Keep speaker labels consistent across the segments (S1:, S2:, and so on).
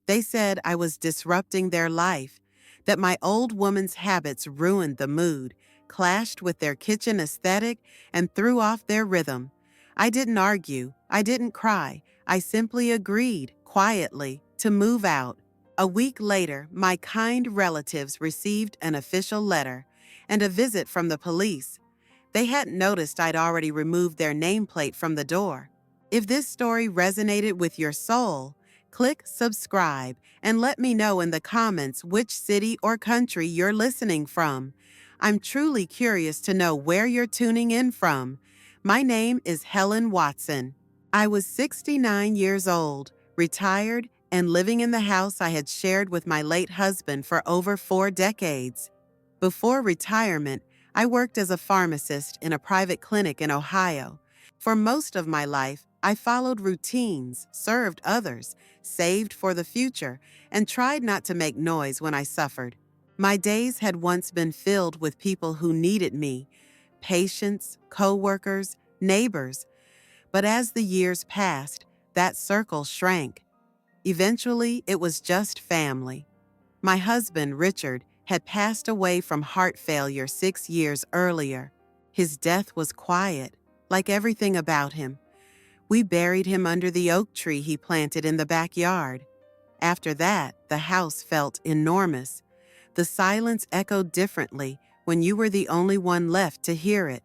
S1: They said I was disrupting their life, that my old woman's habits ruined the mood, clashed with their kitchen aesthetic, and threw off their rhythm. I didn't argue. I didn't cry. I simply agreed, quietly, to move out. A week later, my kind relatives received an official letter and a visit from the police. They hadn't noticed I'd already removed their nameplate from the door. If this story resonated with your soul, click subscribe and let me know in the comments which city or country you're listening from. I'm truly curious to know where you're tuning in from. My name is Helen Watson. I was 69 years old, retired, and living in the house I had shared with my late husband for over 4 decades. Before retirement, I worked as a pharmacist in a private clinic in Ohio. For most of my life, I followed routines, served others, saved for the future, and tried not to make noise when I suffered. My days had once been filled with people who needed me, patients, co-workers, neighbors. But as the years passed, that circle shrank. Eventually, it was just family. My husband, Richard, had passed away from heart failure 6 years earlier. His death was quiet, like everything about him. We buried him under the oak tree he planted in the backyard. After that, the house felt enormous. The silence echoed differently when you were the only one left to hear it.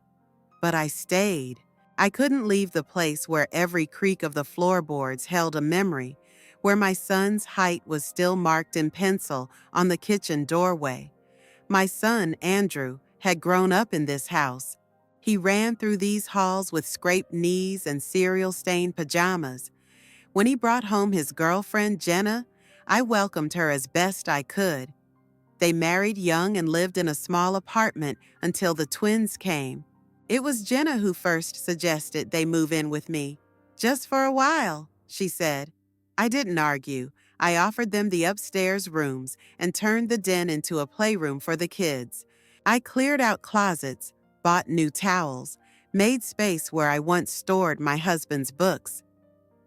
S1: But I stayed. I couldn't leave the place where every creak of the floorboards held a memory, where my son's height was still marked in pencil on the kitchen doorway. My son, Andrew, had grown up in this house. He ran through these halls with scraped knees and cereal-stained pajamas. When he brought home his girlfriend, Jenna, I welcomed her as best I could. They married young and lived in a small apartment until the twins came. It was Jenna who first suggested they move in with me. "Just for a while," she said. I didn't argue. I offered them the upstairs rooms and turned the den into a playroom for the kids. I cleared out closets, bought new towels, made space where I once stored my husband's books.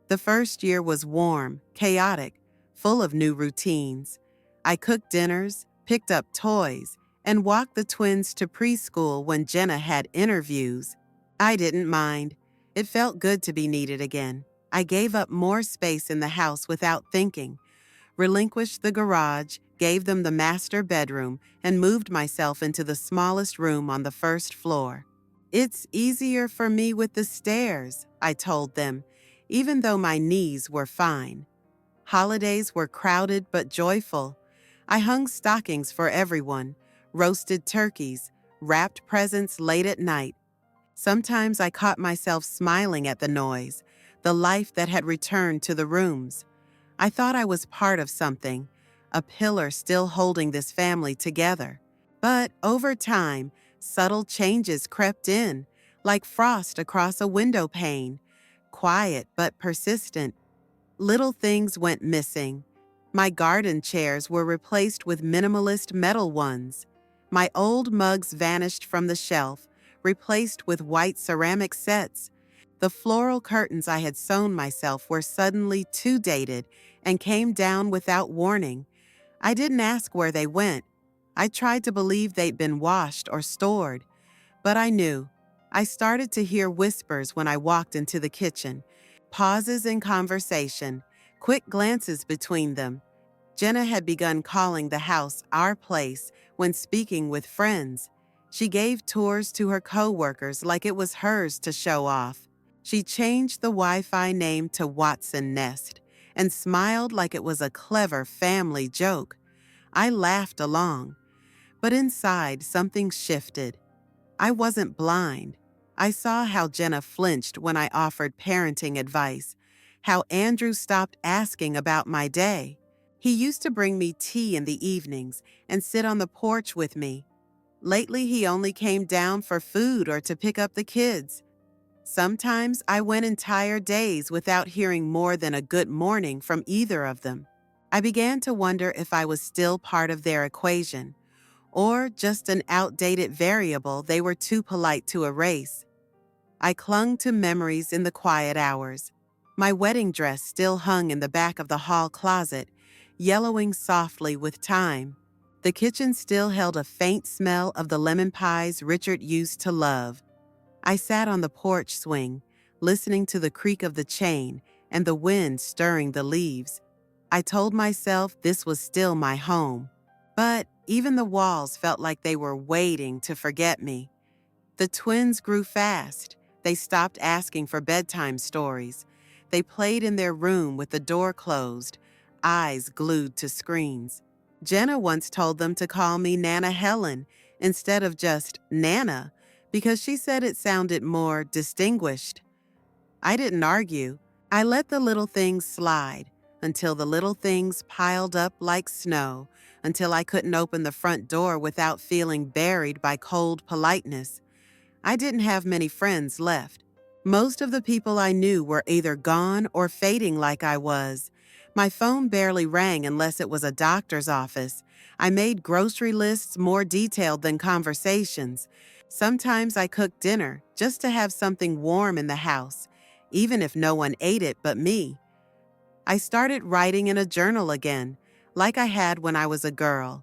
S1: The first year was warm, chaotic, full of new routines. I cooked dinners, picked up toys, and walked the twins to preschool when Jenna had interviews. I didn't mind. It felt good to be needed again. I gave up more space in the house without thinking, relinquished the garage, gave them the master bedroom, and moved myself into the smallest room on the first floor. "It's easier for me with the stairs," I told them, even though my knees were fine. Holidays were crowded but joyful. I hung stockings for everyone, roasted turkeys, wrapped presents late at night. Sometimes I caught myself smiling at the noise, the life that had returned to the rooms. I thought I was part of something, a pillar still holding this family together. But over time, subtle changes crept in, like frost across a window pane, quiet but persistent. Little things went missing. My garden chairs were replaced with minimalist metal ones. My old mugs vanished from the shelf, replaced with white ceramic sets. The floral curtains I had sewn myself were suddenly too dated and came down without warning. I didn't ask where they went. I tried to believe they'd been washed or stored, but I knew. I started to hear whispers when I walked into the kitchen, pauses in conversation, quick glances between them. Jenna had begun calling the house our place when speaking with friends. She gave tours to her co-workers like it was hers to show off. She changed the Wi-Fi name to Watson Nest and smiled like it was a clever family joke. I laughed along, but inside something shifted. I wasn't blind. I saw how Jenna flinched when I offered parenting advice, how Andrew stopped asking about my day. He used to bring me tea in the evenings and sit on the porch with me. Lately, he only came down for food or to pick up the kids. Sometimes I went entire days without hearing more than a good morning from either of them. I began to wonder if I was still part of their equation, or just an outdated variable they were too polite to erase. I clung to memories in the quiet hours. My wedding dress still hung in the back of the hall closet, yellowing softly with time. The kitchen still held a faint smell of the lemon pies Richard used to love. I sat on the porch swing, listening to the creak of the chain and the wind stirring the leaves. I told myself this was still my home. But even the walls felt like they were waiting to forget me. The twins grew fast. They stopped asking for bedtime stories. They played in their room with the door closed, eyes glued to screens. Jenna once told them to call me Nana Helen instead of just Nana because she said it sounded more distinguished. I didn't argue. I let the little things slide until the little things piled up like snow, until I couldn't open the front door without feeling buried by cold politeness. I didn't have many friends left. Most of the people I knew were either gone or fading like I was. My phone barely rang unless it was a doctor's office. I made grocery lists more detailed than conversations. Sometimes I cooked dinner just to have something warm in the house, even if no one ate it but me. I started writing in a journal again, like I had when I was a girl.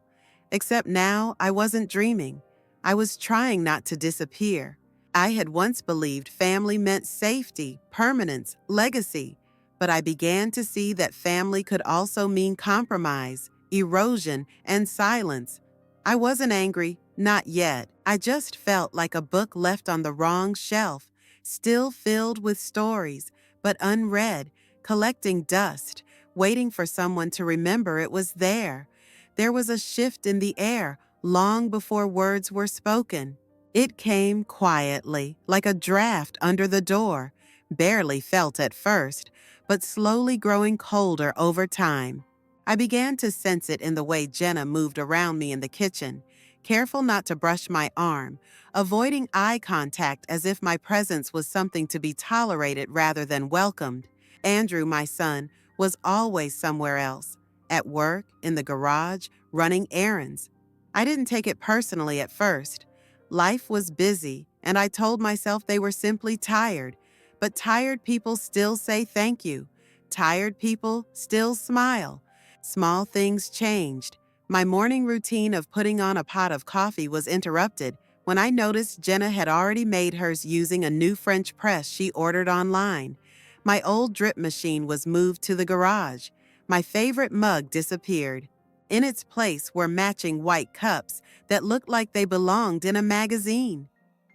S1: Except now I wasn't dreaming. I was trying not to disappear. I had once believed family meant safety, permanence, legacy, but I began to see that family could also mean compromise, erosion, and silence. I wasn't angry, not yet. I just felt like a book left on the wrong shelf, still filled with stories, but unread, collecting dust, waiting for someone to remember it was there. There was a shift in the air long before words were spoken. It came quietly, like a draft under the door, barely felt at first, but slowly growing colder over time. I began to sense it in the way Jenna moved around me in the kitchen, careful not to brush my arm, avoiding eye contact as if my presence was something to be tolerated rather than welcomed. Andrew, my son, was always somewhere else, at work, in the garage, running errands. I didn't take it personally at first. Life was busy, and I told myself they were simply tired. But tired people still say thank you. Tired people still smile. Small things changed. My morning routine of putting on a pot of coffee was interrupted when I noticed Jenna had already made hers using a new French press she ordered online. My old drip machine was moved to the garage. My favorite mug disappeared. In its place were matching white cups that looked like they belonged in a magazine.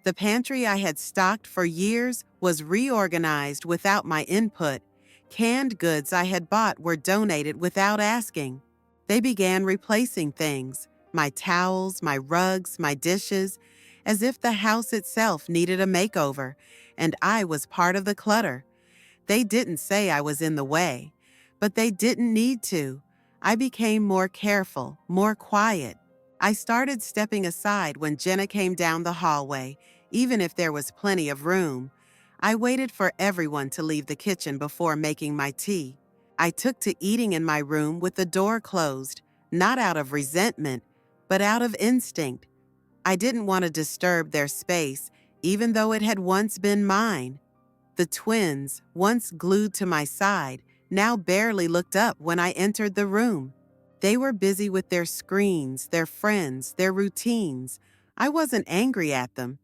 S1: The pantry I had stocked for years was reorganized without my input. Canned goods I had bought were donated without asking. They began replacing things, my towels, my rugs, my dishes, as if the house itself needed a makeover, and I was part of the clutter. They didn't say I was in the way, but they didn't need to. I became more careful, more quiet. I started stepping aside when Jenna came down the hallway, even if there was plenty of room. I waited for everyone to leave the kitchen before making my tea. I took to eating in my room with the door closed, not out of resentment, but out of instinct. I didn't want to disturb their space, even though it had once been mine. The twins, once glued to my side, now barely looked up when I entered the room. They were busy with their screens, their friends, their routines. I wasn't angry at them.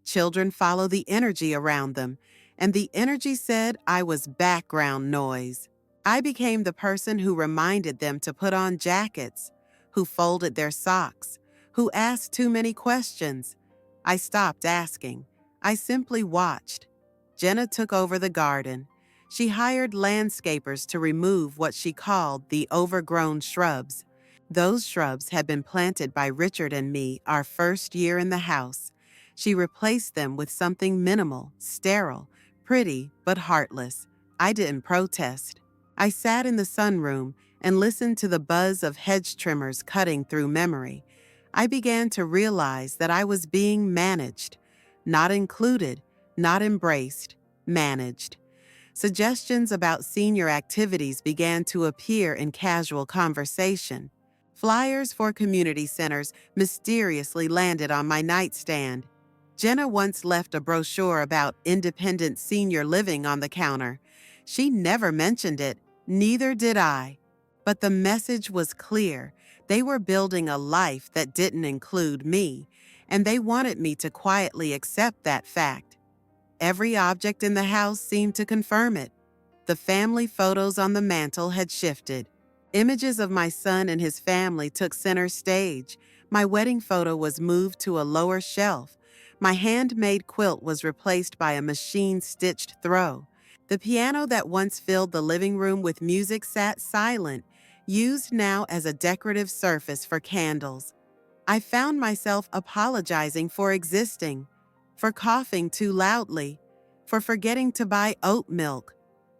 S1: Children follow the energy around them, and the energy said I was background noise. I became the person who reminded them to put on jackets, who folded their socks, who asked too many questions. I stopped asking. I simply watched. Jenna took over the garden. She hired landscapers to remove what she called the overgrown shrubs. Those shrubs had been planted by Richard and me our first year in the house. She replaced them with something minimal, sterile, pretty, but heartless. I didn't protest. I sat in the sunroom and listened to the buzz of hedge trimmers cutting through memory. I began to realize that I was being managed, not included, not embraced, managed. Suggestions about senior activities began to appear in casual conversation. Flyers for community centers mysteriously landed on my nightstand. Jenna once left a brochure about independent senior living on the counter. She never mentioned it, neither did I. But the message was clear. They were building a life that didn't include me, and they wanted me to quietly accept that fact. Every object in the house seemed to confirm it. The family photos on the mantel had shifted. Images of my son and his family took center stage. My wedding photo was moved to a lower shelf. My handmade quilt was replaced by a machine-stitched throw. The piano that once filled the living room with music sat silent, used now as a decorative surface for candles. I found myself apologizing for existing, for coughing too loudly, for forgetting to buy oat milk,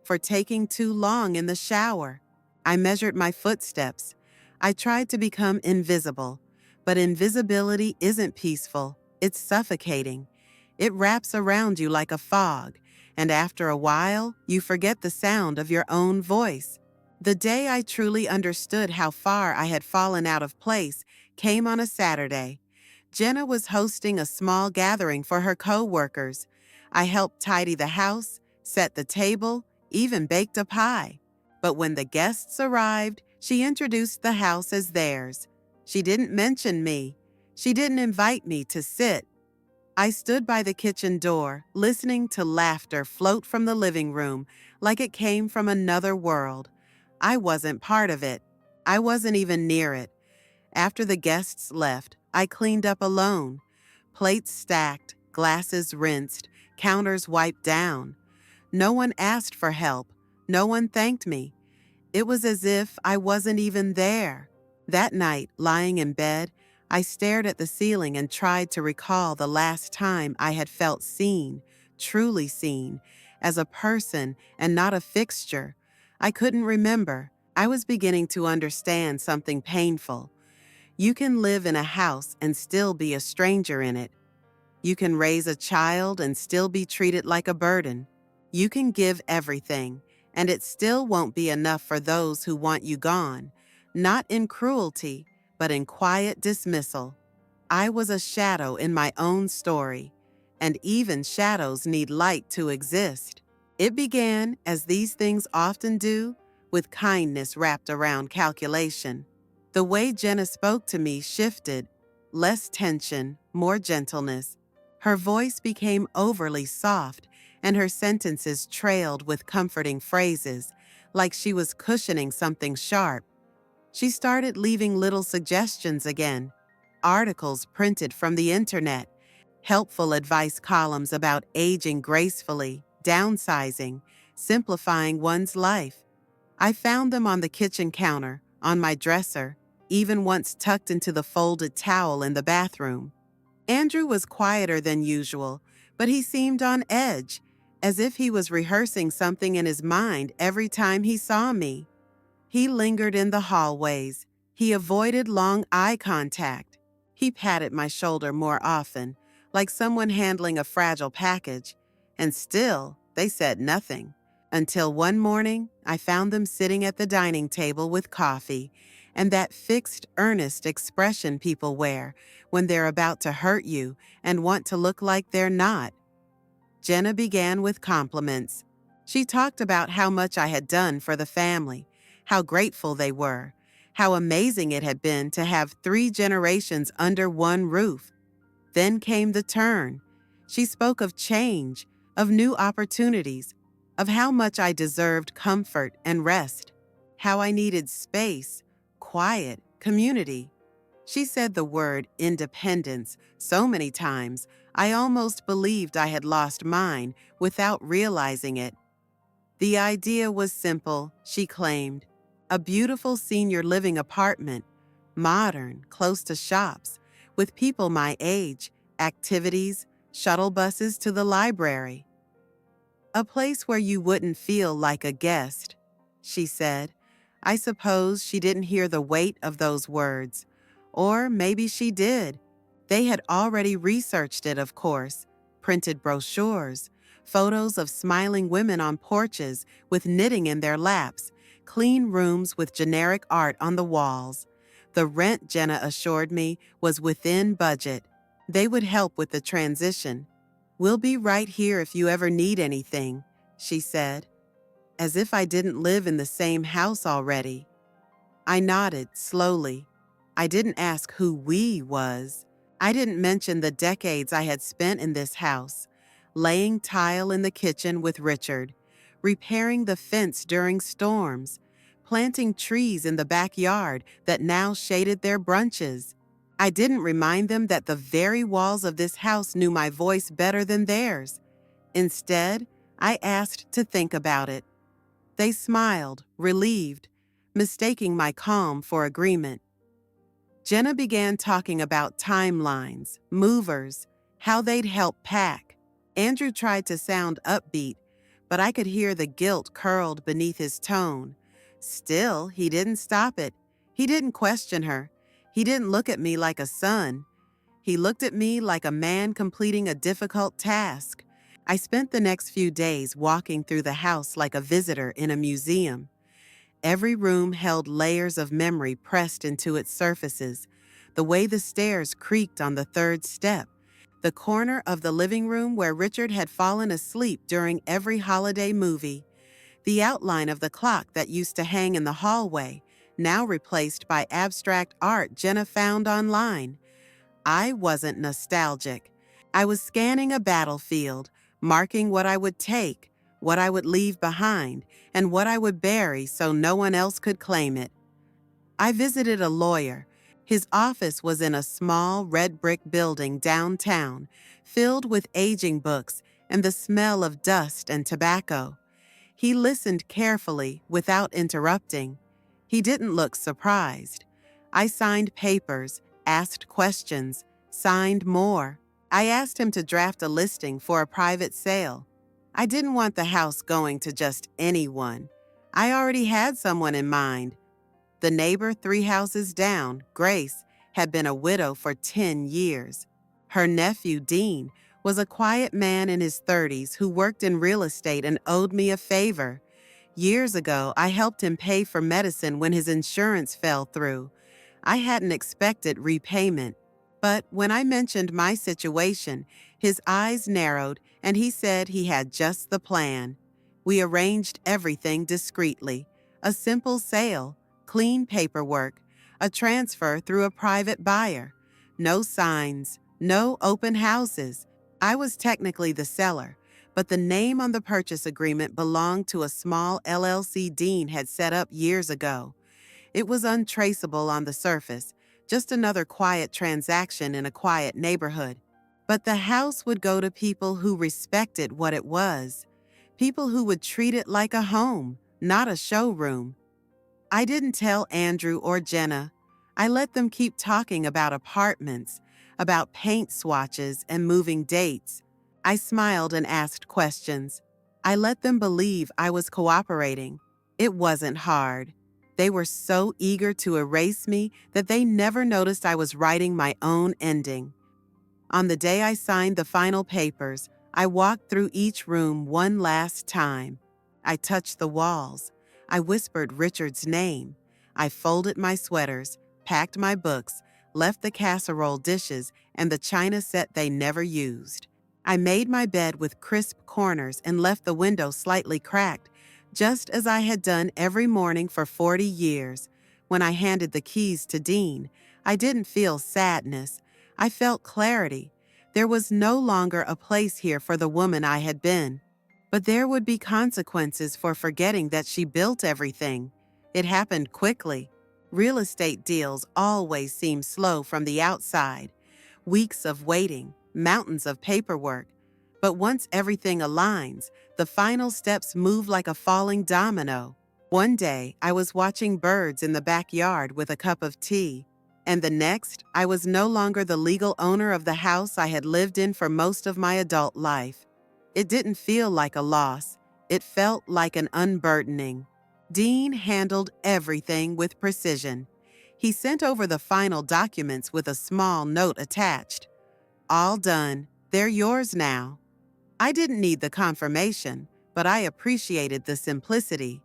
S1: for taking too long in the shower. I measured my footsteps. I tried to become invisible, but invisibility isn't peaceful, it's suffocating. It wraps around you like a fog, and after a while, you forget the sound of your own voice. The day I truly understood how far I had fallen out of place came on a Saturday. Jenna was hosting a small gathering for her co-workers. I helped tidy the house, set the table, even baked a pie. But when the guests arrived, she introduced the house as theirs. She didn't mention me. She didn't invite me to sit. I stood by the kitchen door, listening to laughter float from the living room like it came from another world. I wasn't part of it. I wasn't even near it. After the guests left, I cleaned up alone. Plates stacked, glasses rinsed, counters wiped down. No one asked for help. No one thanked me. It was as if I wasn't even there. That night, lying in bed, I stared at the ceiling and tried to recall the last time I had felt seen, truly seen, as a person and not a fixture. I couldn't remember. I was beginning to understand something painful. You can live in a house and still be a stranger in it. You can raise a child and still be treated like a burden. You can give everything, and it still won't be enough for those who want you gone, not in cruelty, but in quiet dismissal. I was a shadow in my own story, and even shadows need light to exist. It began, as these things often do, with kindness wrapped around calculation. The way Jenna spoke to me shifted, less tension, more gentleness. Her voice became overly soft, and her sentences trailed with comforting phrases, like she was cushioning something sharp. She started leaving little suggestions again, articles printed from the internet, helpful advice columns about aging gracefully, downsizing, simplifying one's life. I found them on the kitchen counter, on my dresser, even once tucked into the folded towel in the bathroom. Andrew was quieter than usual, but he seemed on edge, as if he was rehearsing something in his mind every time he saw me. He lingered in the hallways. He avoided long eye contact. He patted my shoulder more often, like someone handling a fragile package, and still, they said nothing. Until one morning, I found them sitting at the dining table with coffee, and that fixed, earnest expression people wear when they're about to hurt you and want to look like they're not. Jenna began with compliments. She talked about how much I had done for the family, how grateful they were, how amazing it had been to have 3 generations under one roof. Then came the turn. She spoke of change, of new opportunities, of how much I deserved comfort and rest, how I needed space, quiet, community. She said the word independence so many times, I almost believed I had lost mine without realizing it. The idea was simple, she claimed. A beautiful senior living apartment, modern, close to shops, with people my age, activities, shuttle buses to the library. A place where you wouldn't feel like a guest, she said. I suppose she didn't hear the weight of those words. Or maybe she did. They had already researched it, of course, printed brochures, photos of smiling women on porches with knitting in their laps, clean rooms with generic art on the walls. The rent, Jenna assured me, was within budget. They would help with the transition. We'll be right here if you ever need anything, she said, as if I didn't live in the same house already. I nodded slowly. I didn't ask who we was. I didn't mention the decades I had spent in this house, laying tile in the kitchen with Richard, repairing the fence during storms, planting trees in the backyard that now shaded their brunches. I didn't remind them that the very walls of this house knew my voice better than theirs. Instead, I asked to think about it. They smiled, relieved, mistaking my calm for agreement. Jenna began talking about timelines, movers, how they'd help pack. Andrew tried to sound upbeat, but I could hear the guilt curled beneath his tone. Still, he didn't stop it. He didn't question her. He didn't look at me like a son. He looked at me like a man completing a difficult task. I spent the next few days walking through the house like a visitor in a museum. Every room held layers of memory pressed into its surfaces. The way the stairs creaked on the third step, the corner of the living room where Richard had fallen asleep during every holiday movie, the outline of the clock that used to hang in the hallway, now replaced by abstract art Jenna found online. I wasn't nostalgic. I was scanning a battlefield, marking what I would take, what I would leave behind, and what I would bury so no one else could claim it. I visited a lawyer. His office was in a small red brick building downtown, filled with aging books and the smell of dust and tobacco. He listened carefully without interrupting. He didn't look surprised. I signed papers, asked questions, signed more. I asked him to draft a listing for a private sale. I didn't want the house going to just anyone. I already had someone in mind. The neighbor 3 houses down, Grace, had been a widow for 10 years. Her nephew, Dean, was a quiet man in his 30s who worked in real estate and owed me a favor. Years ago, I helped him pay for medicine when his insurance fell through. I hadn't expected repayment. But when I mentioned my situation, his eyes narrowed and he said he had just the plan. We arranged everything discreetly. A simple sale, clean paperwork, a transfer through a private buyer. No signs, no open houses. I was technically the seller, but the name on the purchase agreement belonged to a small LLC Dean had set up years ago. It was untraceable on the surface, just another quiet transaction in a quiet neighborhood. But the house would go to people who respected what it was, people who would treat it like a home, not a showroom. I didn't tell Andrew or Jenna. I let them keep talking about apartments, about paint swatches and moving dates. I smiled and asked questions. I let them believe I was cooperating. It wasn't hard. They were so eager to erase me that they never noticed I was writing my own ending. On the day I signed the final papers, I walked through each room one last time. I touched the walls. I whispered Richard's name. I folded my sweaters, packed my books, left the casserole dishes and the china set they never used. I made my bed with crisp corners and left the window slightly cracked, just as I had done every morning for 40 years. When I handed the keys to Dean, I didn't feel sadness. I felt clarity. There was no longer a place here for the woman I had been. But there would be consequences for forgetting that she built everything. It happened quickly. Real estate deals always seem slow from the outside. Weeks of waiting, mountains of paperwork. But once everything aligns, the final steps move like a falling domino. One day, I was watching birds in the backyard with a cup of tea. And the next, I was no longer the legal owner of the house I had lived in for most of my adult life. It didn't feel like a loss. It felt like an unburdening. Dean handled everything with precision. He sent over the final documents with a small note attached. All done. They're yours now. I didn't need the confirmation, but I appreciated the simplicity.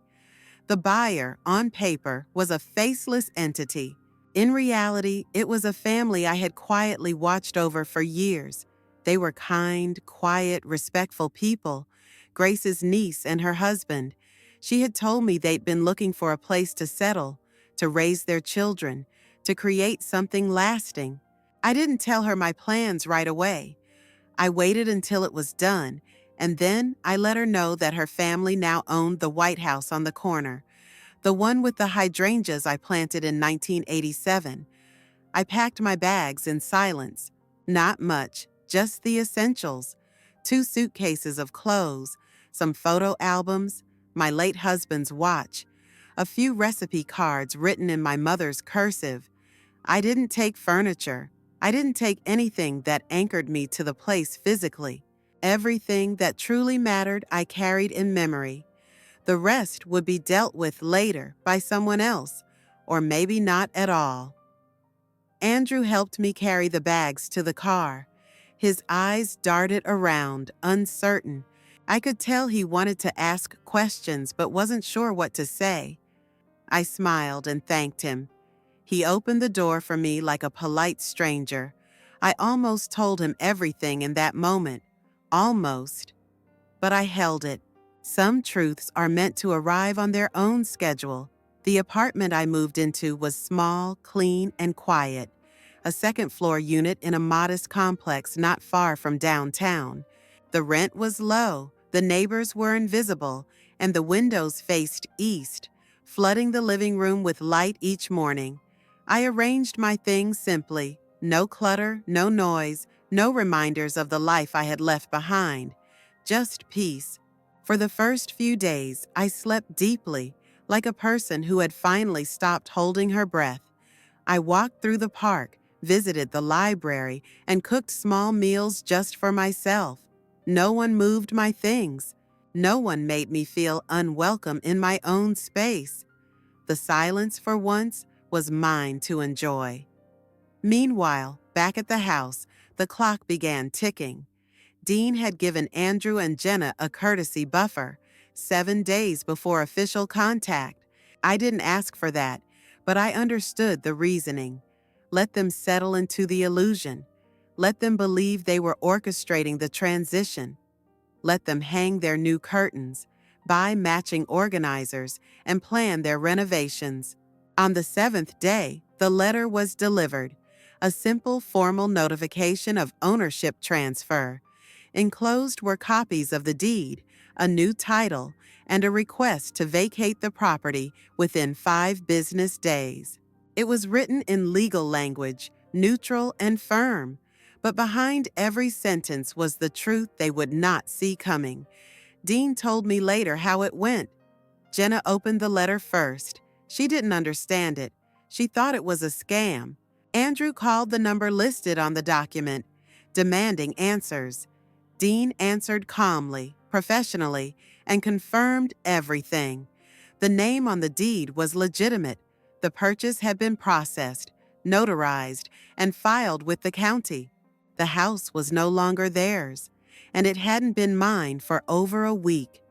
S1: The buyer, on paper, was a faceless entity. In reality, it was a family I had quietly watched over for years. They were kind, quiet, respectful people. Grace's niece and her husband. She had told me they'd been looking for a place to settle, to raise their children, to create something lasting. I didn't tell her my plans right away. I waited until it was done, and then I let her know that her family now owned the White House on the corner, the one with the hydrangeas I planted in 1987. I packed my bags in silence. Not much, just the essentials. 2 suitcases of clothes, some photo albums, my late husband's watch, a few recipe cards written in my mother's cursive. I didn't take furniture. I didn't take anything that anchored me to the place physically. Everything that truly mattered I carried in memory. The rest would be dealt with later by someone else, or maybe not at all. Andrew helped me carry the bags to the car. His eyes darted around, uncertain. I could tell he wanted to ask questions but wasn't sure what to say. I smiled and thanked him. He opened the door for me like a polite stranger. I almost told him everything in that moment. Almost. But I held it. Some truths are meant to arrive on their own schedule. The apartment I moved into was small, clean, and quiet. A second-floor unit in a modest complex not far from downtown. The rent was low, the neighbors were invisible, and the windows faced east, flooding the living room with light each morning. I arranged my things simply. No clutter, no noise, no reminders of the life I had left behind. Just peace. For the first few days, I slept deeply, like a person who had finally stopped holding her breath. I walked through the park, visited the library, and cooked small meals just for myself. No one moved my things. No one made me feel unwelcome in my own space. The silence, for once, was mine to enjoy. Meanwhile, back at the house, the clock began ticking. Dean had given Andrew and Jenna a courtesy buffer, 7 days before official contact. I didn't ask for that, but I understood the reasoning. Let them settle into the illusion. Let them believe they were orchestrating the transition. Let them hang their new curtains, buy matching organizers, and plan their renovations. On the 7th day, the letter was delivered, a simple formal notification of ownership transfer. Enclosed were copies of the deed, a new title, and a request to vacate the property within 5 business days. It was written in legal language, neutral and firm, but behind every sentence was the truth they would not see coming. Dean told me later how it went. Jenna opened the letter first. She didn't understand it. She thought it was a scam. Andrew called the number listed on the document, demanding answers. Dean answered calmly, professionally, and confirmed everything. The name on the deed was legitimate. The purchase had been processed, notarized, and filed with the county. The house was no longer theirs, and it hadn't been mine for over a week.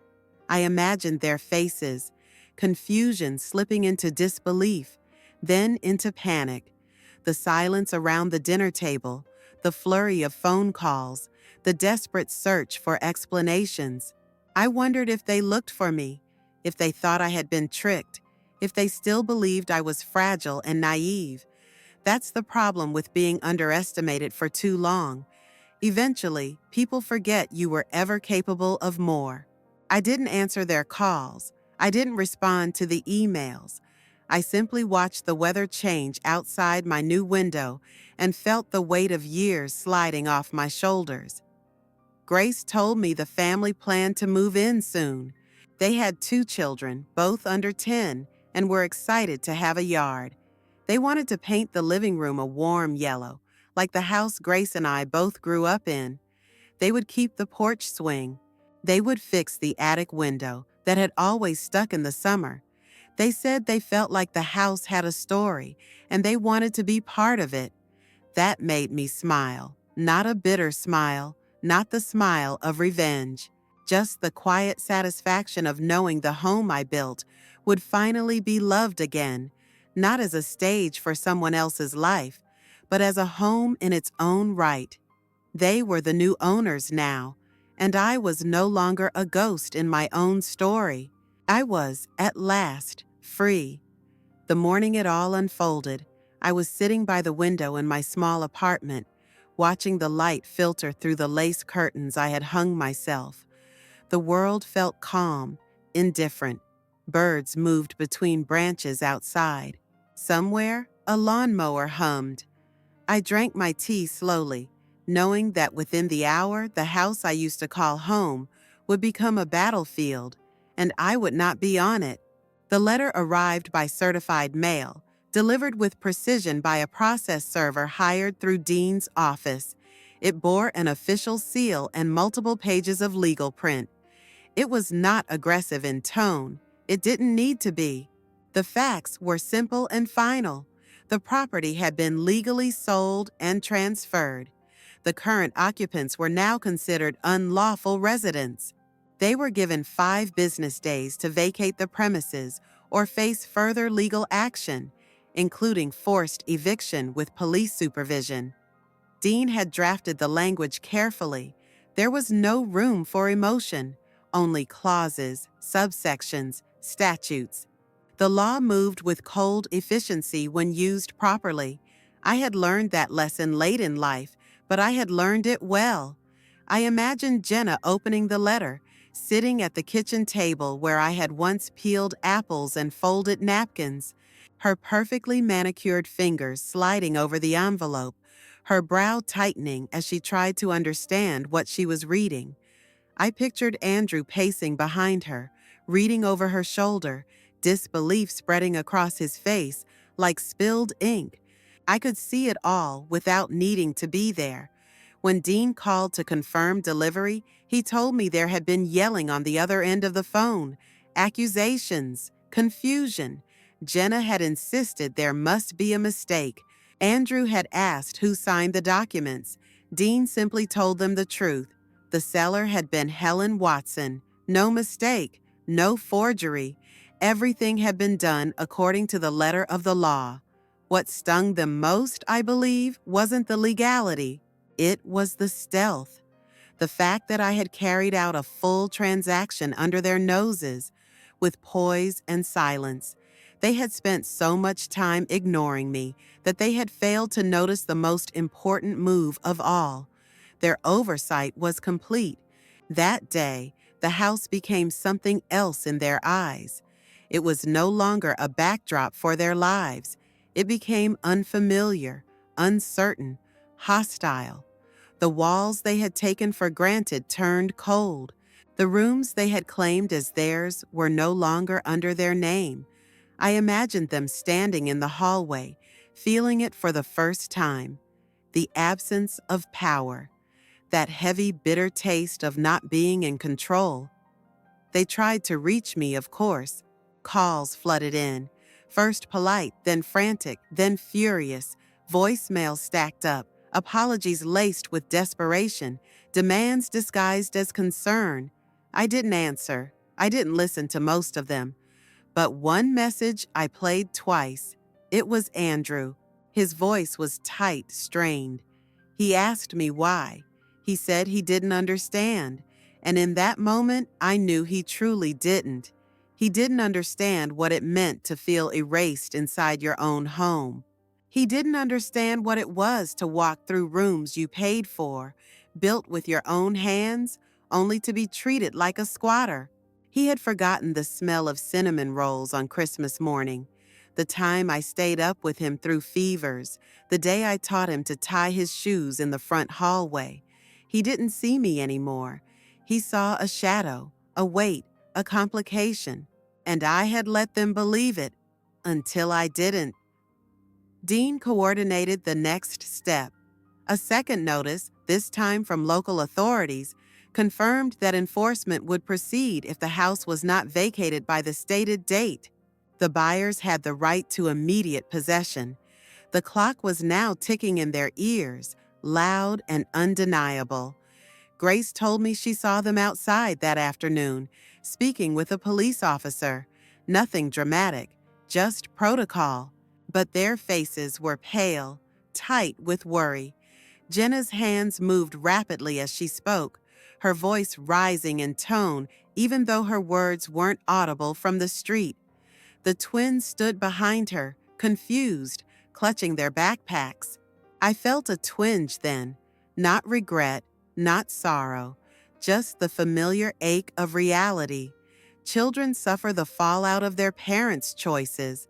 S1: I imagined their faces, confusion slipping into disbelief, then into panic. The silence around the dinner table, the flurry of phone calls, the desperate search for explanations. I wondered if they looked for me, if they thought I had been tricked, if they still believed I was fragile and naive. That's the problem with being underestimated for too long. Eventually, people forget you were ever capable of more. I didn't answer their calls. I didn't respond to the emails. I simply watched the weather change outside my new window and felt the weight of years sliding off my shoulders. Grace told me the family planned to move in soon. They had 2 children, both under 10, and were excited to have a yard. They wanted to paint the living room a warm yellow, like the house Grace and I both grew up in. They would keep the porch swing. They would fix the attic window that had always stuck in the summer. They said they felt like the house had a story, and they wanted to be part of it. That made me smile. Not a bitter smile, not the smile of revenge. Just the quiet satisfaction of knowing the home I built would finally be loved again, not as a stage for someone else's life, but as a home in its own right. They were the new owners now, and I was no longer a ghost in my own story. I was, at last, free. The morning it all unfolded, I was sitting by the window in my small apartment, watching the light filter through the lace curtains I had hung myself. The world felt calm, indifferent. Birds moved between branches outside. Somewhere, a lawnmower hummed. I drank my tea slowly, knowing that within the hour, the house I used to call home would become a battlefield, and I would not be on it. The letter arrived by certified mail, delivered with precision by a process server hired through Dean's office. It bore an official seal and multiple pages of legal print. It was not aggressive in tone. It didn't need to be. The facts were simple and final. The property had been legally sold and transferred. The current occupants were now considered unlawful residents. They were given 5 business days to vacate the premises or face further legal action, including forced eviction with police supervision. Dean had drafted the language carefully. There was no room for emotion, only clauses, subsections, statutes. The law moved with cold efficiency when used properly. I had learned that lesson late in life, but I had learned it well. I imagined Jenna opening the letter, sitting at the kitchen table where I had once peeled apples and folded napkins, her perfectly manicured fingers sliding over the envelope, her brow tightening as she tried to understand what she was reading. I pictured Andrew pacing behind her, reading over her shoulder, disbelief spreading across his face like spilled ink. I could see it all without needing to be there. When Dean called to confirm delivery, he told me there had been yelling on the other end of the phone, accusations, confusion. Jenna had insisted there must be a mistake. Andrew had asked who signed the documents. Dean simply told them the truth. The seller had been Helen Watson. No mistake, no forgery. Everything had been done according to the letter of the law. What stung them most, I believe, wasn't the legality. It was the stealth. The fact that I had carried out a full transaction under their noses, with poise and silence. They had spent so much time ignoring me that they had failed to notice the most important move of all. Their oversight was complete. That day, the house became something else in their eyes. It was no longer a backdrop for their lives. It became unfamiliar, uncertain, hostile. The walls they had taken for granted turned cold. The rooms they had claimed as theirs were no longer under their name. I imagined them standing in the hallway, feeling it for the first time. The absence of power. That heavy, bitter taste of not being in control. They tried to reach me, of course. Calls flooded in. First polite, then frantic, then furious. Voicemails stacked up. Apologies laced with desperation. Demands disguised as concern. I didn't answer. I didn't listen to most of them. But one message I played twice. It was Andrew. His voice was tight, strained. He asked me why. He said he didn't understand. And in that moment, I knew he truly didn't. He didn't understand what it meant to feel erased inside your own home. He didn't understand what it was to walk through rooms you paid for, built with your own hands, only to be treated like a squatter. He had forgotten the smell of cinnamon rolls on Christmas morning, the time I stayed up with him through fevers, the day I taught him to tie his shoes in the front hallway. He didn't see me anymore. He saw a shadow, a weight, a complication, and I had let them believe it until I didn't. Dean coordinated the next step. A second notice, this time from local authorities, confirmed that enforcement would proceed if the house was not vacated by the stated date. The buyers had the right to immediate possession. The clock was now ticking in their ears, loud and undeniable. Grace told me she saw them outside that afternoon, speaking with a police officer. Nothing dramatic, just protocol. But their faces were pale, tight with worry. Jenna's hands moved rapidly as she spoke, her voice rising in tone even though her words weren't audible from the street. The twins stood behind her, confused, clutching their backpacks. I felt a twinge then, not regret, not sorrow, just the familiar ache of reality. Children suffer the fallout of their parents' choices,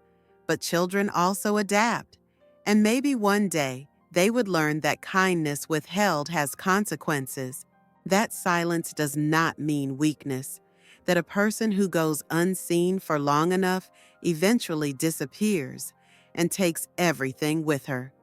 S1: but children also adapt. And maybe one day they would learn that kindness withheld has consequences. That silence does not mean weakness, that a person who goes unseen for long enough eventually disappears and takes everything with her.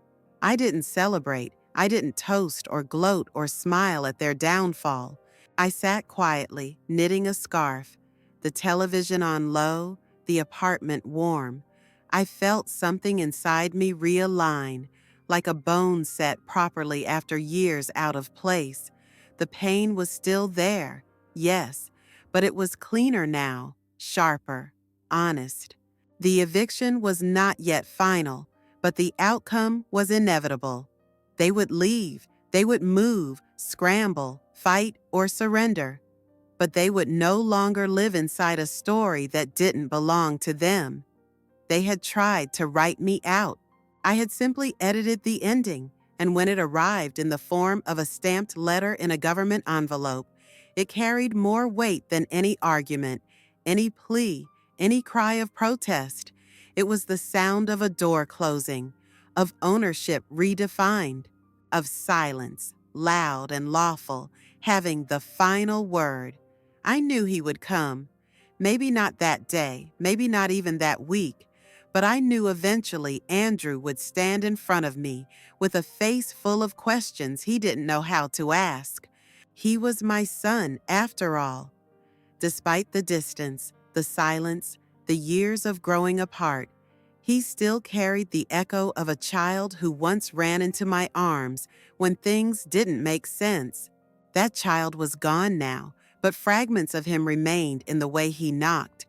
S1: I didn't celebrate, I didn't toast or gloat or smile at their downfall. I sat quietly, knitting a scarf, the television on low, the apartment warm. I felt something inside me realign, like a bone set properly after years out of place. The pain was still there, yes, but it was cleaner now, sharper, honest. The eviction was not yet final, but the outcome was inevitable. They would leave, they would move, scramble, fight, or surrender, but they would no longer live inside a story that didn't belong to them. They had tried to write me out. I had simply edited the ending, and when it arrived in the form of a stamped letter in a government envelope, it carried more weight than any argument, any plea, any cry of protest. It was the sound of a door closing, of ownership redefined, of silence, loud and lawful, having the final word. I knew he would come. Maybe not that day, maybe not even that week, but I knew eventually Andrew would stand in front of me with a face full of questions he didn't know how to ask. He was my son, after all. Despite the distance, the silence, the years of growing apart, he still carried the echo of a child who once ran into my arms when things didn't make sense. That child was gone now, but fragments of him remained in the way he knocked,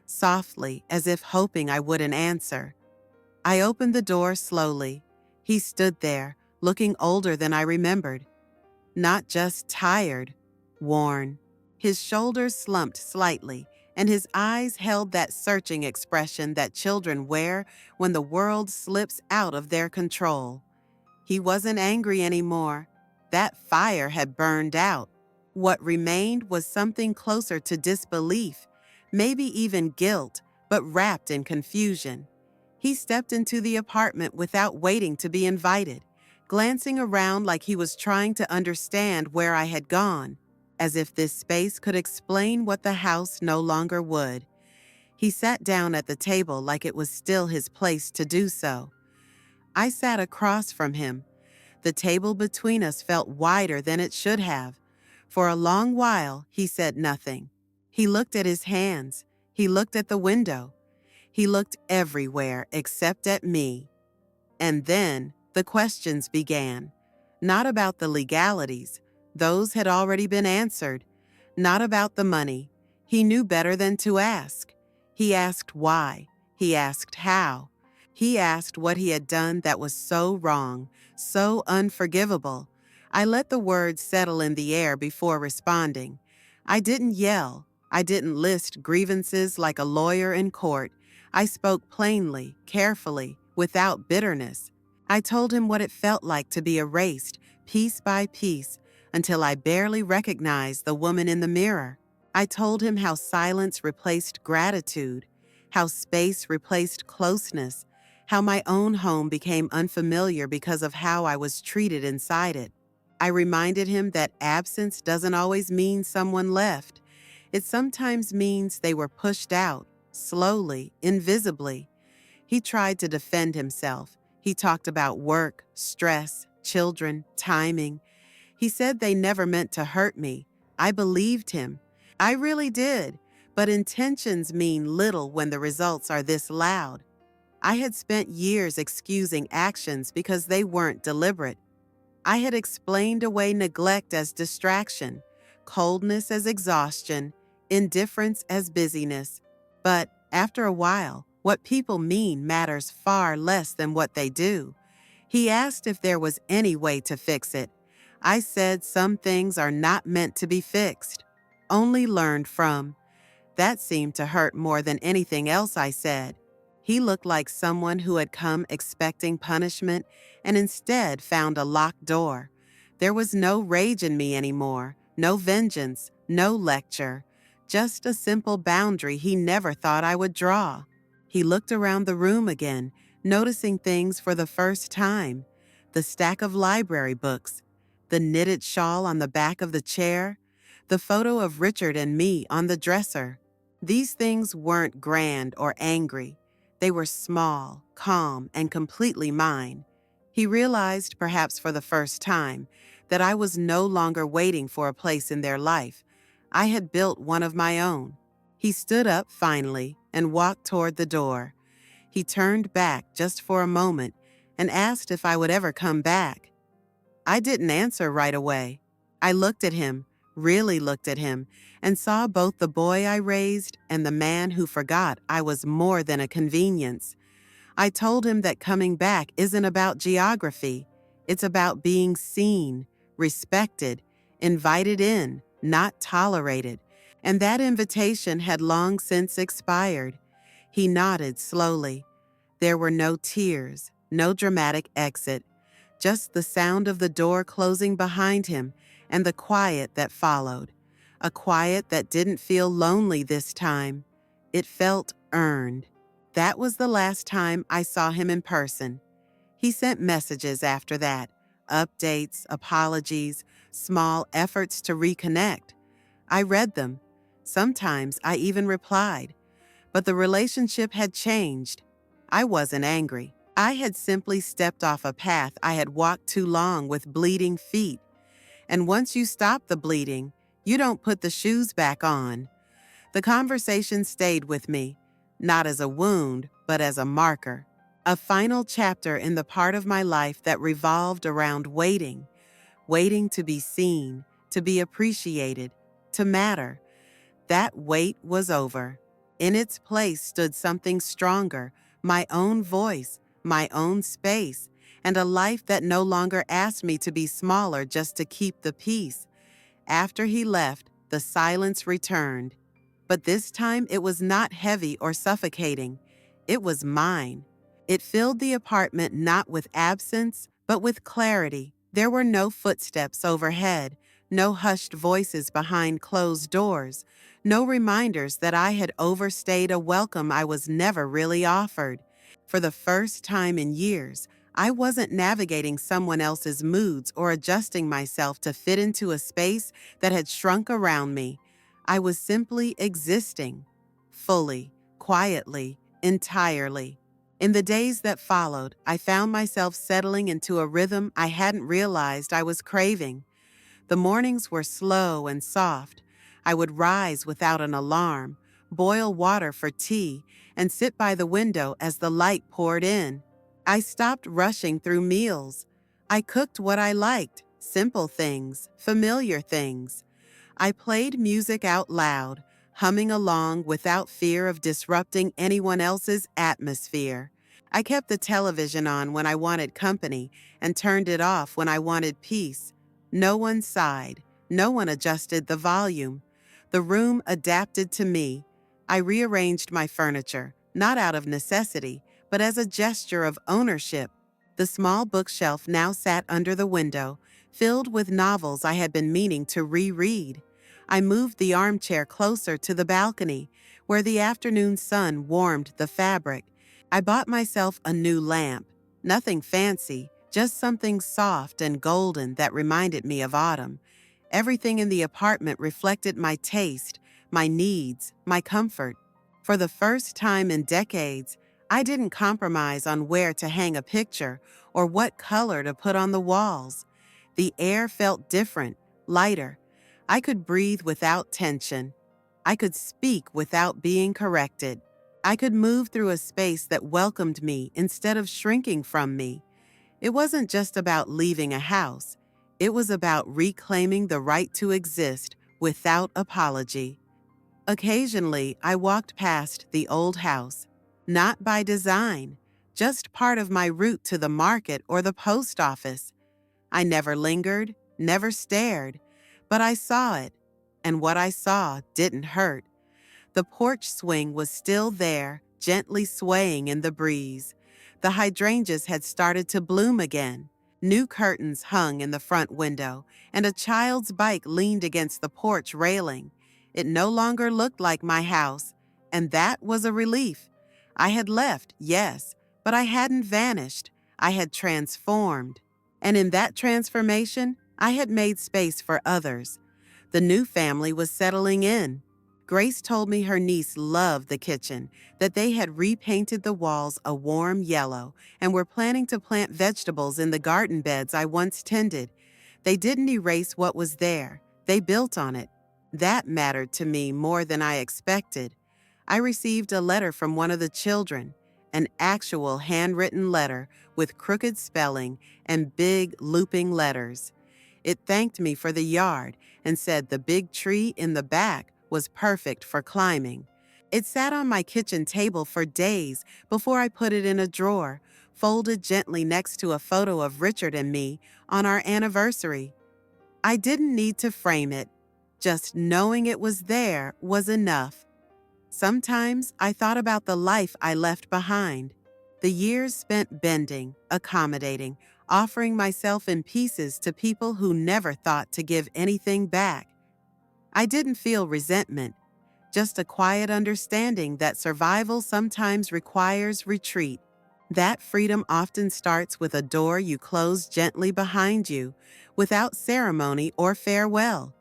S1: softly, as if hoping I wouldn't answer. I opened the door slowly. He stood there, looking older than I remembered. Not just tired, worn. His shoulders slumped slightly, and his eyes held that searching expression that children wear when the world slips out of their control. He wasn't angry anymore. That fire had burned out. What remained was something closer to disbelief, maybe even guilt, but wrapped in confusion. He stepped into the apartment without waiting to be invited, glancing around like he was trying to understand where I had gone, as if this space could explain what the house no longer would. He sat down at the table like it was still his place to do so. I sat across from him. The table between us felt wider than it should have. For a long while, he said nothing. He looked at his hands. He looked at the window. He looked everywhere except at me. And then the questions began. Not about the legalities. Those had already been answered. Not about the money. He knew better than to ask. He asked why. He asked how. He asked what he had done that was so wrong, so unforgivable. I let the words settle in the air before responding. I didn't yell. I didn't list grievances like a lawyer in court. I spoke plainly, carefully, without bitterness. I told him what it felt like to be erased, piece by piece, until I barely recognized the woman in the mirror. I told him how silence replaced gratitude, how space replaced closeness, how my own home became unfamiliar because of how I was treated inside it. I reminded him that absence doesn't always mean someone left. It sometimes means they were pushed out, slowly, invisibly. He tried to defend himself. He talked about work, stress, children, timing. He said they never meant to hurt me. I believed him. I really did. But intentions mean little when the results are this loud. I had spent years excusing actions because they weren't deliberate. I had explained away neglect as distraction, coldness as exhaustion, indifference as busyness. But after a while, what people mean matters far less than what they do. He asked if there was any way to fix it. I said some things are not meant to be fixed, only learned from. That seemed to hurt more than anything else I said. He looked like someone who had come expecting punishment and instead found a locked door. There was no rage in me anymore, no vengeance, no lecture, just a simple boundary he never thought I would draw. He looked around the room again, noticing things for the first time. The stack of library books, the knitted shawl on the back of the chair, the photo of Richard and me on the dresser. These things weren't grand or angry. They were small, calm, and completely mine. He realized, perhaps for the first time, that I was no longer waiting for a place in their life. I had built one of my own. He stood up finally and walked toward the door. He turned back just for a moment and asked if I would ever come back. I didn't answer right away. I looked at him, really looked at him, and saw both the boy I raised and the man who forgot I was more than a convenience. I told him that coming back isn't about geography. It's about being seen, respected, invited in, not tolerated. And that invitation had long since expired. He nodded slowly. There were no tears, no dramatic exit, just the sound of the door closing behind him and the quiet that followed. A quiet that didn't feel lonely this time. It felt earned. That was the last time I saw him in person. He sent messages after that, updates, apologies, small efforts to reconnect. I read them. Sometimes I even replied. But the relationship had changed. I wasn't angry. I had simply stepped off a path I had walked too long with bleeding feet. And once you stop the bleeding, you don't put the shoes back on. The conversation stayed with me, not as a wound, but as a marker. A final chapter in the part of my life that revolved around waiting. Waiting to be seen, to be appreciated, to matter. That wait was over. In its place stood something stronger, my own voice, my own space, and a life that no longer asked me to be smaller just to keep the peace. After he left, the silence returned. But this time it was not heavy or suffocating. It was mine. It filled the apartment not with absence, but with clarity. There were no footsteps overhead, no hushed voices behind closed doors, no reminders that I had overstayed a welcome I was never really offered. For the first time in years, I wasn't navigating someone else's moods or adjusting myself to fit into a space that had shrunk around me. I was simply existing, fully, quietly, entirely. In the days that followed, I found myself settling into a rhythm I hadn't realized I was craving. The mornings were slow and soft. I would rise without an alarm, boil water for tea, and sit by the window as the light poured in. I stopped rushing through meals. I cooked what I liked, simple things, familiar things. I played music out loud, humming along without fear of disrupting anyone else's atmosphere. I kept the television on when I wanted company and turned it off when I wanted peace. No one sighed. No one adjusted the volume. The room adapted to me. I rearranged my furniture, not out of necessity, but as a gesture of ownership. The small bookshelf now sat under the window, filled with novels I had been meaning to reread. I moved the armchair closer to the balcony, where the afternoon sun warmed the fabric. I bought myself a new lamp. Nothing fancy, just something soft and golden that reminded me of autumn. Everything in the apartment reflected my taste, my needs, my comfort. For the first time in decades, I didn't compromise on where to hang a picture or what color to put on the walls. The air felt different, lighter. I could breathe without tension. I could speak without being corrected. I could move through a space that welcomed me instead of shrinking from me. It wasn't just about leaving a house. It was about reclaiming the right to exist without apology. Occasionally, I walked past the old house, not by design, just part of my route to the market or the post office. I never lingered, never stared, but I saw it, and what I saw didn't hurt. The porch swing was still there, gently swaying in the breeze. The hydrangeas had started to bloom again. New curtains hung in the front window, and a child's bike leaned against the porch railing. It no longer looked like my house, and that was a relief. I had left, yes, but I hadn't vanished. I had transformed. And in that transformation, I had made space for others. The new family was settling in. Grace told me her niece loved the kitchen, that they had repainted the walls a warm yellow and were planning to plant vegetables in the garden beds I once tended. They didn't erase what was there. They built on it. That mattered to me more than I expected. I received a letter from one of the children, an actual handwritten letter with crooked spelling and big looping letters. It thanked me for the yard and said the big tree in the back was perfect for climbing. It sat on my kitchen table for days before I put it in a drawer, folded gently next to a photo of Richard and me on our anniversary. I didn't need to frame it. Just knowing it was there was enough. Sometimes I thought about the life I left behind. The years spent bending, accommodating, offering myself in pieces to people who never thought to give anything back. I didn't feel resentment, just a quiet understanding that survival sometimes requires retreat. That freedom often starts with a door you close gently behind you, without ceremony or farewell.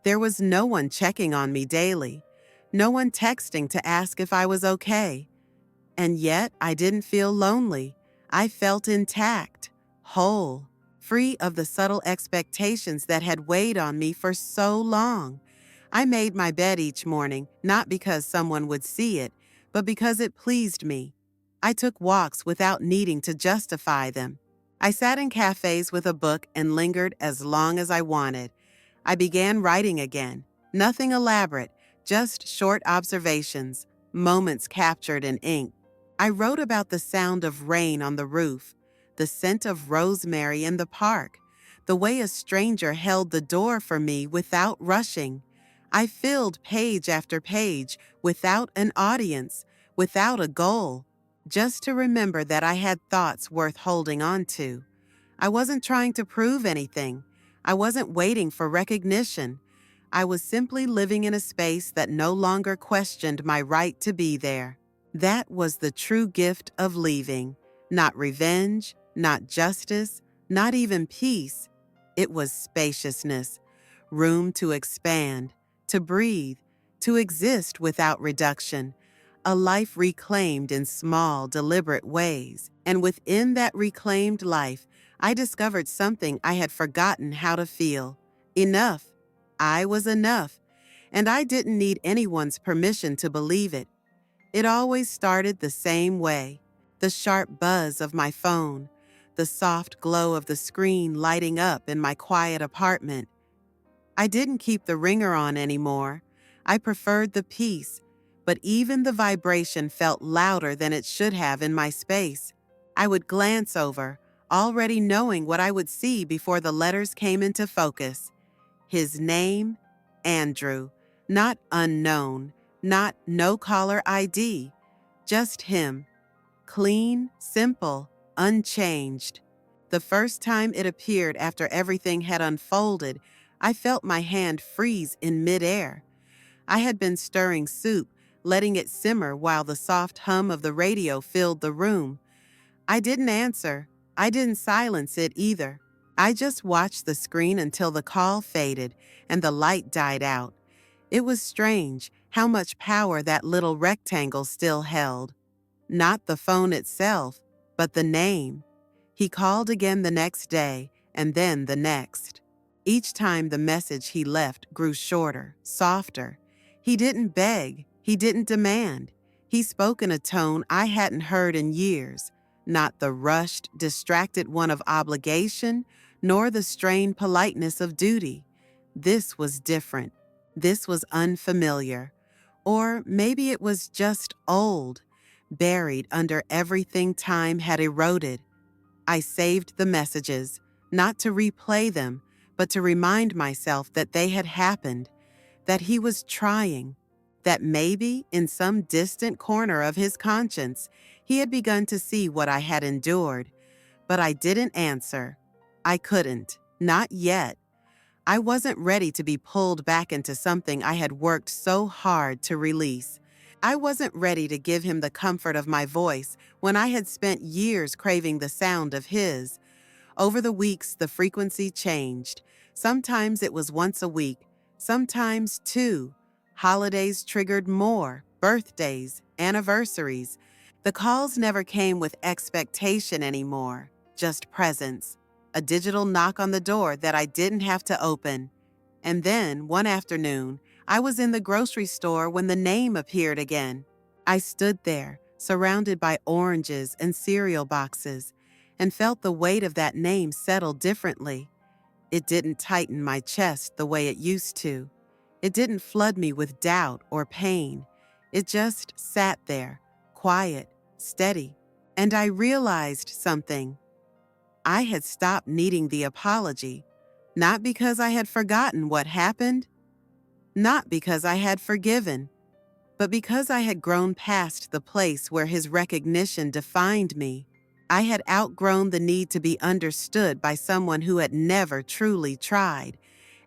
S1: There was no one checking on me daily, no one texting to ask if I was okay. And yet I didn't feel lonely. I felt intact, whole, free of the subtle expectations that had weighed on me for so long. I made my bed each morning, not because someone would see it, but because it pleased me. I took walks without needing to justify them. I sat in cafes with a book and lingered as long as I wanted. I began writing again. Nothing elaborate, just short observations, moments captured in ink. I wrote about the sound of rain on the roof, the scent of rosemary in the park, the way a stranger held the door for me without rushing. I filled page after page without an audience, without a goal, just to remember that I had thoughts worth holding on to. I wasn't trying to prove anything. I wasn't waiting for recognition. I was simply living in a space that no longer questioned my right to be there. That was the true gift of leaving. Not revenge, not justice, not even peace. It was spaciousness, room to expand, to breathe, to exist without reduction, a life reclaimed in small, deliberate ways. And within that reclaimed life, I discovered something I had forgotten how to feel. Enough. I was enough, and I didn't need anyone's permission to believe it. It always started the same way. The sharp buzz of my phone, the soft glow of the screen lighting up in my quiet apartment. I didn't keep the ringer on anymore. I preferred the peace, but even the vibration felt louder than it should have in my space. I would glance over, already knowing what I would see before the letters came into focus. His name, Andrew, not unknown, not no-caller ID, just him. Clean, simple, unchanged. The first time it appeared after everything had unfolded, I felt my hand freeze in midair. I had been stirring soup, letting it simmer while the soft hum of the radio filled the room. I didn't answer. I didn't silence it either. I just watched the screen until the call faded and the light died out. It was strange how much power that little rectangle still held. Not the phone itself, but the name. He called again the next day, and then the next. Each time the message he left grew shorter, softer. He didn't beg, he didn't demand. He spoke in a tone I hadn't heard in years, not the rushed, distracted one of obligation, nor the strained politeness of duty. This was different. This was unfamiliar. Or maybe it was just old, buried under everything time had eroded. I saved the messages, not to replay them, but to remind myself that they had happened, that he was trying, that maybe in some distant corner of his conscience, he had begun to see what I had endured. But I didn't answer. I couldn't. Not yet. I wasn't ready to be pulled back into something I had worked so hard to release. I wasn't ready to give him the comfort of my voice when I had spent years craving the sound of his. Over the weeks, the frequency changed. Sometimes it was once a week, sometimes two. Holidays triggered more, birthdays, anniversaries. The calls never came with expectation anymore, just presence. A digital knock on the door that I didn't have to open. And then, one afternoon, I was in the grocery store when the name appeared again. I stood there, surrounded by oranges and cereal boxes, and felt the weight of that name settle differently. It didn't tighten my chest the way it used to. It didn't flood me with doubt or pain. It just sat there, quiet, steady. And I realized something. I had stopped needing the apology, not because I had forgotten what happened, not because I had forgiven, but because I had grown past the place where his recognition defined me. I had outgrown the need to be understood by someone who had never truly tried.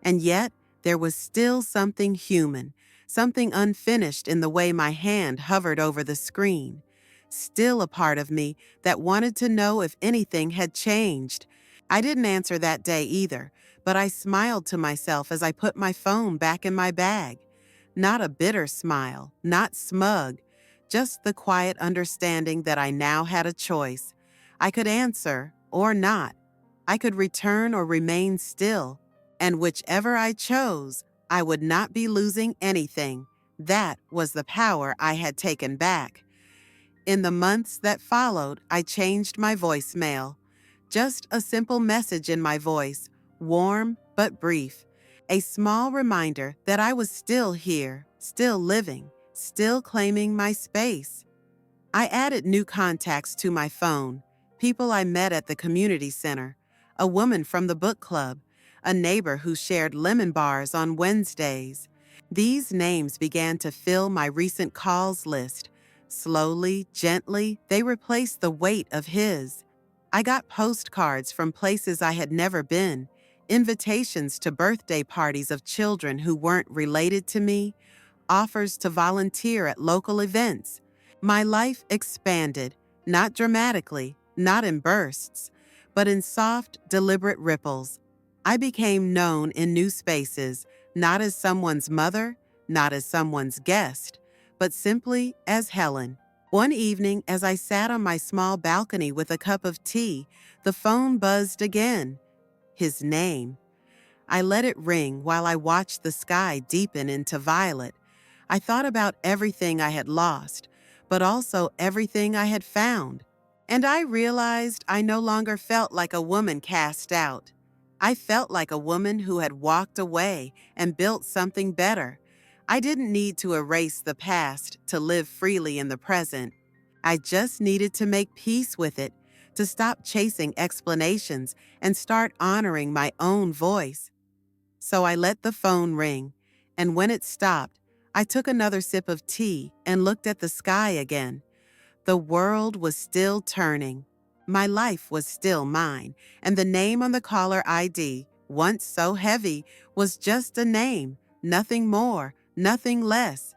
S1: And yet, there was still something human, something unfinished in the way my hand hovered over the screen. Still a part of me that wanted to know if anything had changed. I didn't answer that day either, but I smiled to myself as I put my phone back in my bag. Not a bitter smile, not smug, just the quiet understanding that I now had a choice. I could answer or not. I could return or remain still. And whichever I chose, I would not be losing anything. That was the power I had taken back. In the months that followed, I changed my voicemail. Just a simple message in my voice, warm but brief. A small reminder that I was still here, still living, still claiming my space. I added new contacts to my phone, people I met at the community center, a woman from the book club, a neighbor who shared lemon bars on Wednesdays. These names began to fill my recent calls list. Slowly, gently, they replaced the weight of his. I got postcards from places I had never been, invitations to birthday parties of children who weren't related to me, offers to volunteer at local events. My life expanded, not dramatically, not in bursts, but in soft, deliberate ripples. I became known in new spaces, not as someone's mother, not as someone's guest, but simply as Helen. One evening, as I sat on my small balcony with a cup of tea, the phone buzzed again. His name. I let it ring while I watched the sky deepen into violet. I thought about everything I had lost, but also everything I had found. And I realized I no longer felt like a woman cast out. I felt like a woman who had walked away and built something better. I didn't need to erase the past to live freely in the present. I just needed to make peace with it, to stop chasing explanations and start honoring my own voice. So I let the phone ring, and when it stopped, I took another sip of tea and looked at the sky again. The world was still turning. My life was still mine, and the name on the caller ID, once so heavy, was just a name, nothing more, nothing less.